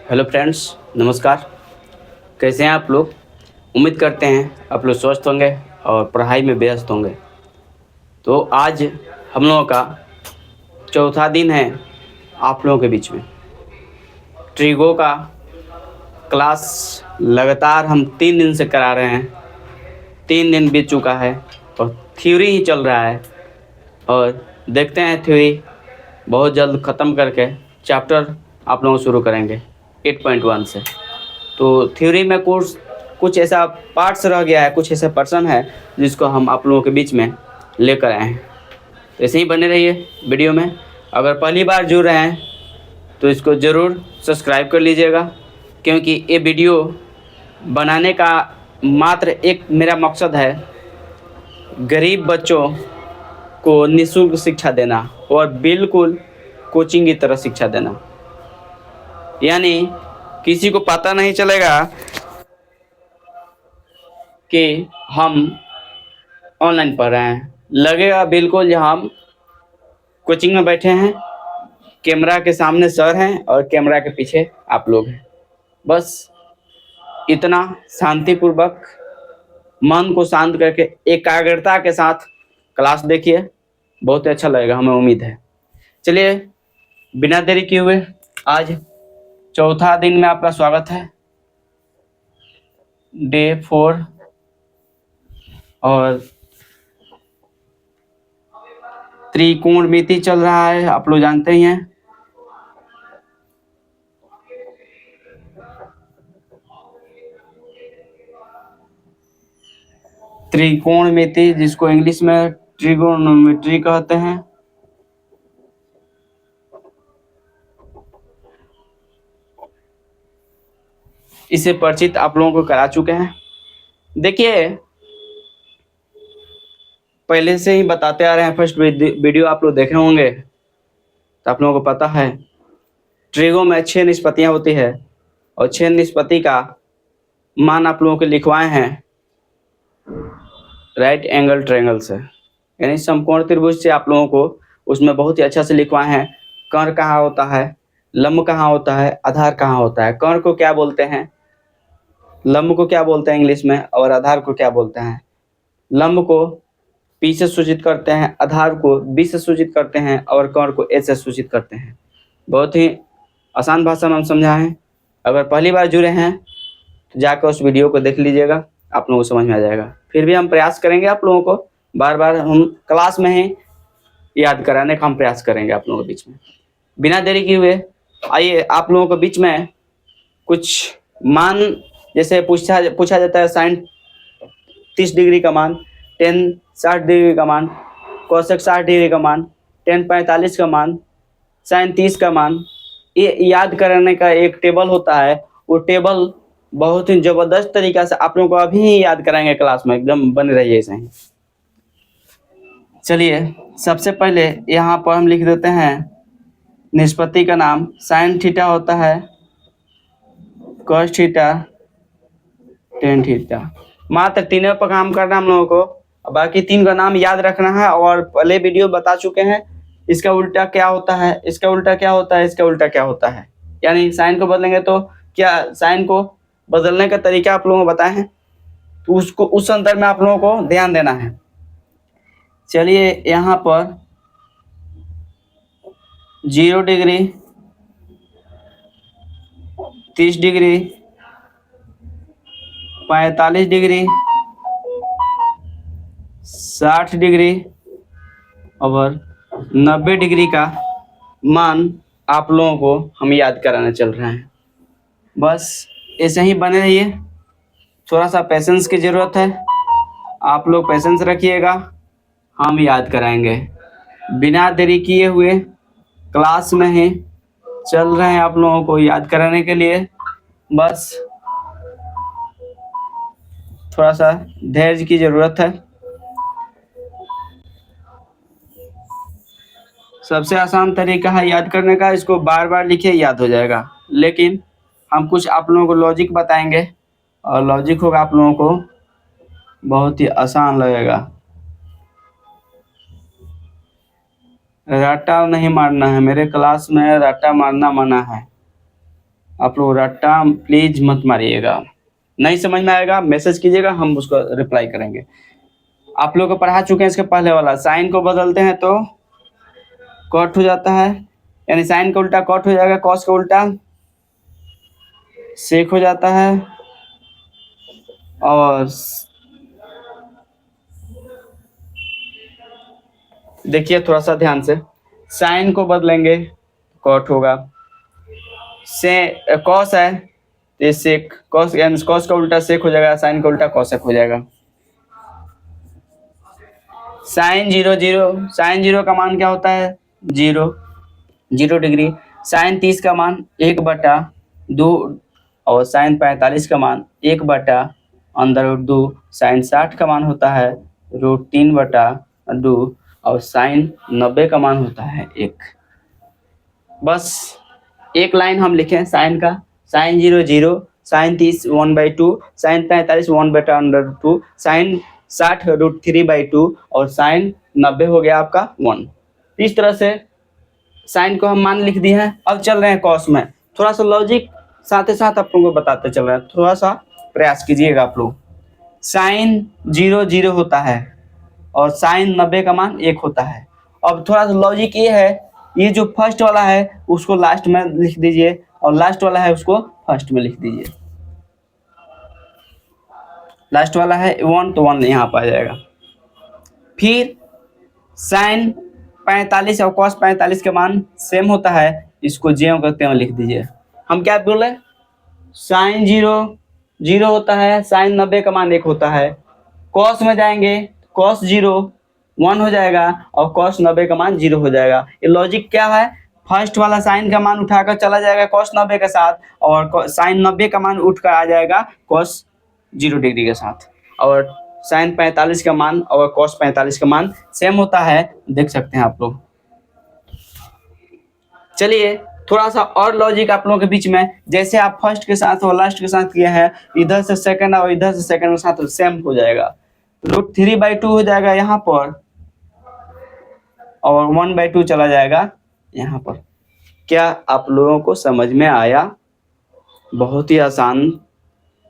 Hello friends, नमस्कार। कैसे हैं आप लोग? उम्मीद करते हैं आप लोग स्वस्थ होंगे और पढ़ाई में व्यस्त होंगे। तो आज हम लोगों का चौथा दिन है आप लोगों के बीच में। ट्रिगो का क्लास लगातार हम 3 दिन से करा रहे हैं। 3 दिन बीत चुका है और थ्योरी ही चल रहा है और देखते हैं थ्योरी बहुत जल्द ख़त्म करके चैप्टर आप लोग शुरू करेंगे 8.1 से। तो थ्योरी में कोर्स कुछ ऐसा पार्ट्स रह गया है, कुछ ऐसा पर्सन है जिसको हम आप लोगों के बीच में लेकर आए हैं। तो ऐसे ही बने रहिए वीडियो में। अगर पहली बार जुड़ रहे हैं तो इसको ज़रूर सब्सक्राइब कर लीजिएगा, क्योंकि ये वीडियो बनाने का मात्र एक मेरा मकसद है, गरीब बच्चों को निःशुल्क शिक्षा देना और बिल्कुल कोचिंग की तरह शिक्षा देना। यानी किसी को पता नहीं चलेगा कि हम ऑनलाइन पढ़ रहे हैं, लगेगा बिल्कुल जहाँ हम कोचिंग में बैठे हैं, कैमरा के सामने सर हैं और कैमरा के पीछे आप लोग हैं। बस इतना शांतिपूर्वक मन को शांत करके एकाग्रता के साथ क्लास देखिए, बहुत अच्छा लगेगा, हमें उम्मीद है। चलिए बिना देरी किए हुए आज चौथा दिन में आपका स्वागत है, डे 4। और त्रिकोणमिति चल रहा है, आप लोग जानते ही हैं। त्रिकोणमिति जिसको इंग्लिश में ट्रिगोनोमेट्री कहते हैं। इसे परिचित आप लोगों को करा चुके हैं। देखिए, पहले से ही बताते आ रहे हैं, फर्स्ट वीडियो आप लोग देखे होंगे तो आप लोगों को पता है ट्रिगो में 6 निष्पत्तियां होती है और 6 निष्पत्ति का मान आप लोगों को लिखवाए हैं राइट एंगल ट्रायंगल से, यानी समकोण त्रिभुज से आप लोगों को उसमें बहुत ही अच्छा से लिखवाए हैं। कर्ण कहाँ होता है, लंब कहाँ होता है, आधार कहाँ होता है, कर्ण को क्या बोलते हैं, लंब को क्या बोलते हैं इंग्लिश में, और आधार को क्या बोलते हैं। लंब को P से सूचित करते हैं, आधार को B से सूचित करते हैं और कर्ण को A से सूचित करते हैं। बहुत ही आसान भाषा में हम समझाएं। अगर पहली बार जुड़े हैं तो जाकर उस वीडियो को देख लीजिएगा, आप लोगों को समझ में आ जाएगा। फिर भी हम प्रयास करेंगे आप लोगों को बार बार हम क्लास में ही याद कराने का हम प्रयास करेंगे आप लोगों के बीच में। बिना देरी किए हुए आइए आप लोगों के बीच में कुछ मान, जैसे पूछा जाता है साइन 30 डिग्री का मान, टेन 60 डिग्री का मान, कोसेक 60 डिग्री का मान, टेन 45 का मान, साइन 30 का मान, ये याद करने का एक टेबल होता है। वो टेबल बहुत ही जबरदस्त तरीका से आप लोगों को अभी ही याद कराएंगे क्लास में, एकदम बने रहिए ऐसे ही। चलिए सबसे पहले यहाँ पर हम लिख देते हैं निष्पत्ति का नाम। साइन थीटा होता है कॉस थीटा टेन थीटा। मात्र तीनों पर काम करना हम लोगों को, बाकी 3 का नाम याद रखना है। और पहले वीडियो बता चुके हैं इसका उल्टा क्या होता है, इसका उल्टा क्या होता है, इसका उल्टा क्या होता है। यानी साइन को बदलेंगे तो क्या, साइन को बदलने का तरीका आप लोगों को बताए हैं, तो उसको उस संदर्भ में आप लोगों को ध्यान देना है। चलिए यहाँ पर 0 डिग्री, 30 डिग्री, 45 डिग्री, 60 डिग्री और 90 डिग्री का मान आप लोगों को हम याद कराने चल रहे हैं। बस ऐसे ही बने रहिए, थोड़ा सा पेशेंस की ज़रूरत है, आप लोग पेशेंस रखिएगा, हम याद कराएंगे। बिना देरी किए हुए क्लास में ही चल रहे हैं आप लोगों को याद कराने के लिए। बस थोड़ा सा धैर्य की ज़रूरत है। सबसे आसान तरीका है याद करने का, इसको बार बार लिखिए याद हो जाएगा। लेकिन हम कुछ आप लोगों को लॉजिक बताएंगे और लॉजिक होगा आप लोगों को बहुत ही आसान लगेगा। रट्टा नहीं मारना है, मेरे क्लास में रट्टा मारना मना है। आप लोग रट्टा प्लीज मत मारिएगा, नहीं समझ में आएगा मैसेज कीजिएगा, हम उसको रिप्लाई करेंगे। आप लोग को पढ़ा चुके हैं इसके पहले वाला, साइन को बदलते हैं तो कॉट हो जाता है, यानी साइन का उल्टा कॉट हो जाएगा, कॉस का उल्टा सेक हो जाता है। और देखिए थोड़ा सा ध्यान से, साइन को बदलेंगे कॉट होगा, से कॉस है तो सेक, कॉस यानी कॉस का उल्टा सेक हो जाएगा, साइन का उल्टा कॉसेक हो जाएगा। साइन 0 0, साइन 0 का मान क्या होता है 0 0 डिग्री। साइन 30 का मान 1/2 और साइन 45 का मान 1/√2। साइन 60 का मान होता है √3/2 और साइन 90 का मान होता है 1। बस एक लाइन हम लिखें साइन का, साइन 0 0, साइन 30 1/2, साइन 45 1/√2, साइन 60 √3/2 और साइन 90 हो गया आपका 1। इस तरह से साइन को हम मान लिख दिए हैं। अब चल रहे हैं कॉस में, थोड़ा सा लॉजिक साथ ही साथ आप लोगों को बताते चल रहे हैं, थोड़ा सा प्रयास कीजिएगा आप लोग। साइन 0 0 होता है और साइन 90 का मान 1 होता है। अब थोड़ा सा लॉजिक ये है, ये जो फर्स्ट वाला है उसको लास्ट में लिख दीजिए और लास्ट वाला है उसको फर्स्ट में लिख दीजिए। लास्ट वाला है 1 तो 1 यहाँ पर आ जाएगा। फिर साइन 45 और कॉस 45 के मान सेम होता है, इसको ज्यों करते हुए लिख दीजिए। हम क्या बोले, साइन 0 0 होता है, साइन 90 का मान 1 होता है। कॉस में जाएंगे, कॉस 0 1 हो जाएगा और कॉस 90 का मान 0 हो जाएगा। ये लॉजिक क्या है, फर्स्ट वाला साइन का मान उठाकर चला जाएगा कॉस 90 के साथ और साइन 90 का मान उठकर आ जाएगा कॉस 0 डिग्री के साथ। और साइन 45 का मान और कॉस 45 का मान सेम होता है, देख सकते हैं आप लोग। चलिए थोड़ा सा और लॉजिक आप लोगों के बीच में, जैसे आप फर्स्ट के साथ और लास्ट के साथ किए हैं, इधर से सेकंड और इधर से सेकंड के साथ सेम हो जाएगा। √3/2 हो जाएगा यहाँ पर और 1/2 चला जाएगा यहाँ पर। क्या आप लोगों को समझ में आया? बहुत ही आसान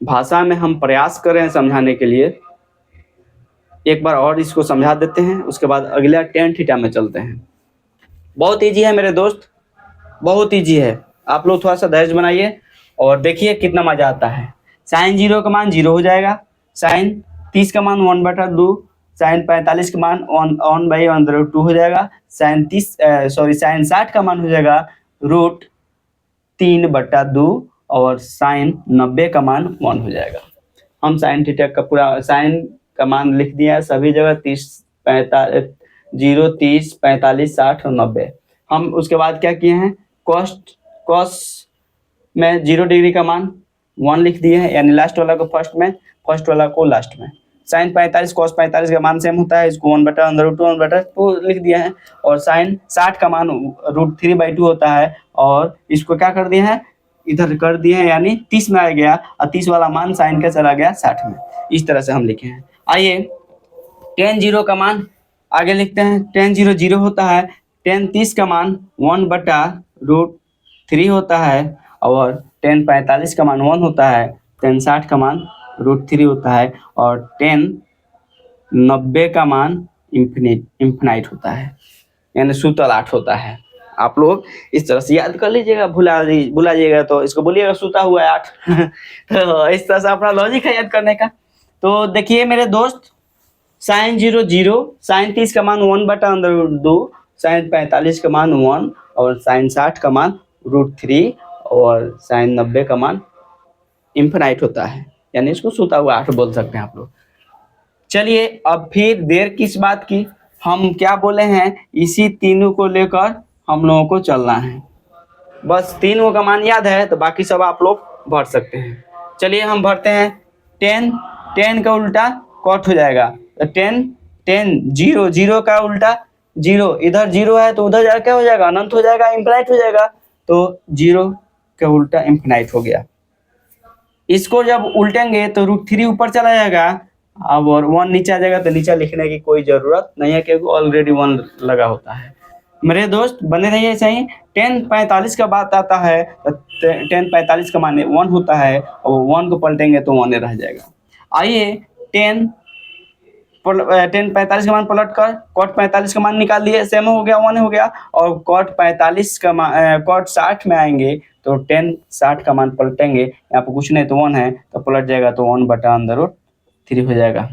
भाषा में हम प्रयास कर रहे हैं समझाने के लिए। एक बार और इसको समझा देते हैं, उसके बाद अगला tan थीटा में चलते हैं। बहुत ईजी है मेरे दोस्त, बहुत ईजी है। आप लोग थोड़ा सा धैर्य बनाइए और देखिए कितना मजा आता है। साइन 0 का मान 0 हो जाएगा, साइन 30 का मान 1/2, साइन 45 का मान 1/√2 हो जाएगा, साइन 60 का मान हो जाएगा √3/2 और साइन 90 का मान 1 हो जाएगा। हम साइन थीटा का पूरा साइन का मान लिख दिया है सभी जगह, 30 45 0 30 45 60 और 90। हम उसके बाद क्या किए हैं, कॉस में 0 डिग्री का मान 1 लिख दिए हैं, यानी लास्ट वाला को फर्स्ट में, फर्स्ट वाला को लास्ट में। साइन 45 कॉस 45 का मान सेम होता है, इसको 1/√2 लिख दिया है। और साइन 60 का मान √3/2 होता है और इसको क्या कर दिए हैं, इधर कर दिए हैं, यानी 30 में आ गया और 30 वाला मान साइन का चला गया 60 में। इस तरह से हम लिखे हैं। आइए tan 0 का मान आगे लिखते हैं। tan 0 0 होता है, tan 30 का मान 1/√3 होता है और tan 45 का मान 1 होता है, tan 60 का मान √3 होता है और tan 90 का मान इन्फिनाइट होता है, यानी सूतल 8 होता है। आप लोग इस तरह से याद कर लीजिएगा, भुला जाइएगा तो इसको बोलिएगा सूता हुआ है 8। तो इस तरह से अपना लॉजिक है याद करने का। तो देखिए मेरे दोस्त, साइन 0 0, साइन 30 का मान 1/√2, साइन 45 का मान 1 और साइन 60 का मान √3 और साइन 90 का मान इन्फिनाइट होता है, यानी इसको सूता हुआ 8 बोल सकते हैं आप लोग। चलिए अब फिर देर किस बात की, हम क्या बोले हैं, इसी तीनों को लेकर हम लोगों को चलना है। बस तीनों का मान याद है तो बाकी सब आप लोग भर सकते हैं। चलिए हम भरते हैं। tan का उल्टा कॉट हो जाएगा, tan 0 0 का उल्टा 0, इधर 0 है तो उधर जाकर क्या हो जाएगा, अनंत हो जाएगा, इन्फिनाइट हो जाएगा। तो 0 का उल्टा इन्फिनाइट हो गया। इसको जब उल्टेंगे तो √3 ऊपर चला जाएगा, अब और 1 नीचे आ जाएगा, तो नीचे लिखने की कोई जरूरत नहीं है क्योंकि ऑलरेडी 1 लगा होता है। मेरे दोस्त बने रहिए ऐसे ही। 10:45 का बात आता है तो 10:45 का मान 1 होता है और 1 को पलटेंगे तो 1 रह जाएगा। आइए 10:45 का मान पलट कर cot 45 का मान निकाल लिए, सेम हो गया 1 हो गया। और cot 45 का मान cot 60 में आएंगे तो 10 60 का मान पलटेंगे, यहाँ पर कुछ नहीं तो 1 है तो पलट जाएगा तो 1/√3 हो जाएगा।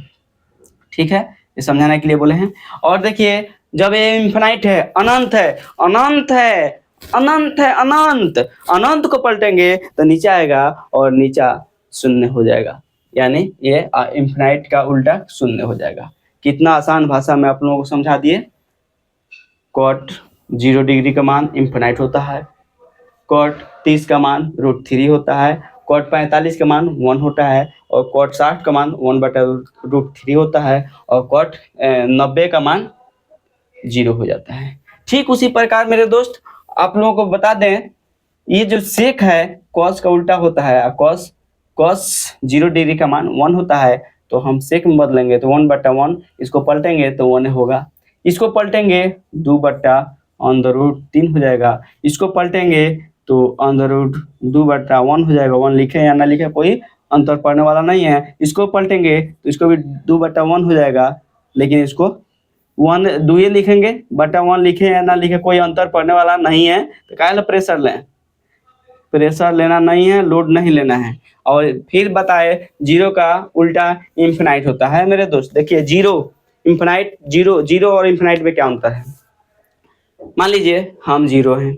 ठीक है, ये समझाने के लिए बोले हैं। और देखिए जब ये इन्फिनाइट है, अनंत है, अनंत है, अनंत है, अनंत, अनंत को पलटेंगे तो नीचे आएगा और नीचा शून्य हो जाएगा, यानी ये इन्फिनाइट का उल्टा शून्य हो जाएगा। कितना आसान भाषा में आप लोगों को समझा दिए। cot 0 डिग्री का मान इन्फिनाइट होता है, cot 30 का मान √3 होता है, cot 45 का मान 1 होता है और cot 60 का मान 1/√3 होता है और cot 90 का मान 0 हो जाता है। ठीक उसी प्रकार मेरे दोस्त आप लोगों को बता दें, ये जो सेक है cos का उल्टा होता है। cos 0 डिग्री का मान 1 होता है तो हम सेक में बदलेंगे तो 1/1, इसको पलटेंगे तो 1 होगा, इसको पलटेंगे 2/√3 हो जाएगा, इसको पलटेंगे तो √2/1 हो जाएगा। 1 लिखे या ना लिखे कोई अंतर पड़ने वाला नहीं है। इसको पलटेंगे तो इसको भी 2/1 हो जाएगा, लेकिन इसको 1 2 लिखेंगे, /1 लिखे या ना लिखे कोई अंतर पड़ने वाला नहीं है। तो काहे ला प्रेशर लें, प्रेशर लेना नहीं है, लोड नहीं लेना है। और फिर बताए 0 का उल्टा इन्फिनाइट होता है। मेरे दोस्त देखिए 0 इन्फिनाइट, 0 और इन्फिनाइट में क्या अंतर है। मान लीजिए हम 0 हैं,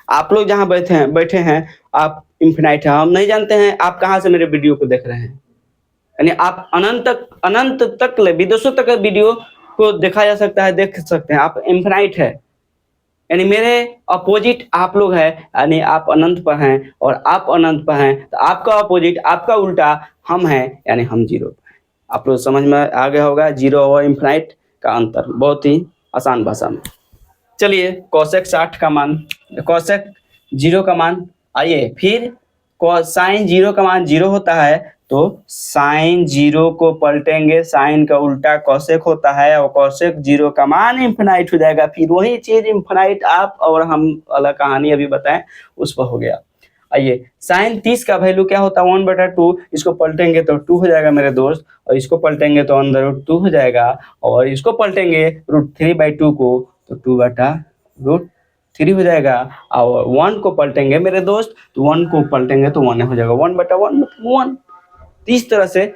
आप लोग जहाँ बैठे हैं आप इन्फिनाइट है, हम नहीं जानते हैं आप कहाँ से मेरे वीडियो को देख रहे हैं। यानी आप अनंत तक विदेशों तक वीडियो को देखा जा सकता है, देख सकते हैं। आप इन्फिनाइट है, यानी मेरे अपोजिट आप लोग हैं, यानी आप अनंत पर हैं और आप अनंत पर हैं, तो आपका अपोजिट, आपका उल्टा हम हैं, यानी हम 0 पर हैं। आप लोग समझ में आ गया होगा 0 और इन्फिनाइट का अंतर, बहुत ही आसान भाषा में। चलिए cosec 60 का मान, cosec 0 का मान, आइए फिर sin 0 का मान 0 होता है तो sin 0 को पलटेंगे, sin का उल्टा cosec होता है और cosec 0 का मान इन्फिनाइट हो जाएगा। फिर वही चीज इन्फिनाइट आप और हम अलग कहानी अभी बताएं उस पर हो गया। आइए sin 30 का वैल्यू क्या होता है 1/2, इसको पलटेंगे तो 2 हो जाएगा मेरे दोस्त, और इसको पलटेंगे तो √2 हो जाएगा, और इसको पलटेंगे √3/2 को तो 2/√3 हो जाएगा, और 1 को पलटेंगे मेरे दोस्त तो 1 को पलटेंगे तो 1 हो जाएगा, 1/1 1। इस तरह से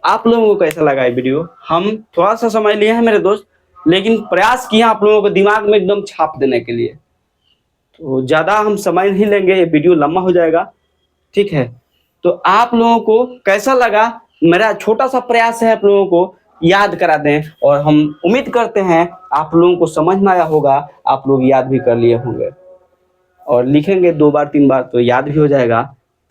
आप लोगों को कैसा लगा ये वीडियो, हम थोड़ा सा समझ लिए हैं मेरे दोस्त, लेकिन प्रयास किया आप लोगों को दिमाग में एकदम छाप देने के लिए। तो ज़्यादा हम समय नहीं लेंगे, ये वीडियो लंबा हो जाएगा। ठीक है, तो आप लोगों को कैसा लगा, मेरा छोटा सा प्रयास है आप लोगों को याद करा दें, और हम उम्मीद करते हैं आप लोगों को समझ में आया होगा, आप लोग याद भी कर लिए होंगे, और लिखेंगे 2 बार 3 बार तो याद भी हो जाएगा।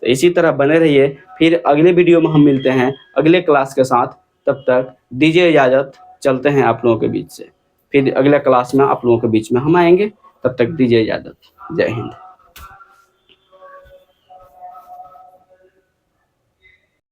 तो इसी तरह बने रहिए, फिर अगले वीडियो में हम मिलते हैं अगले क्लास के साथ। तब तक दीजिए इजाज़त, चलते हैं आप लोगों के बीच से, फिर अगले क्लास में आप लोगों के बीच में हम आएंगे। तब तक दीजिए इजाज़त, जय हिंद।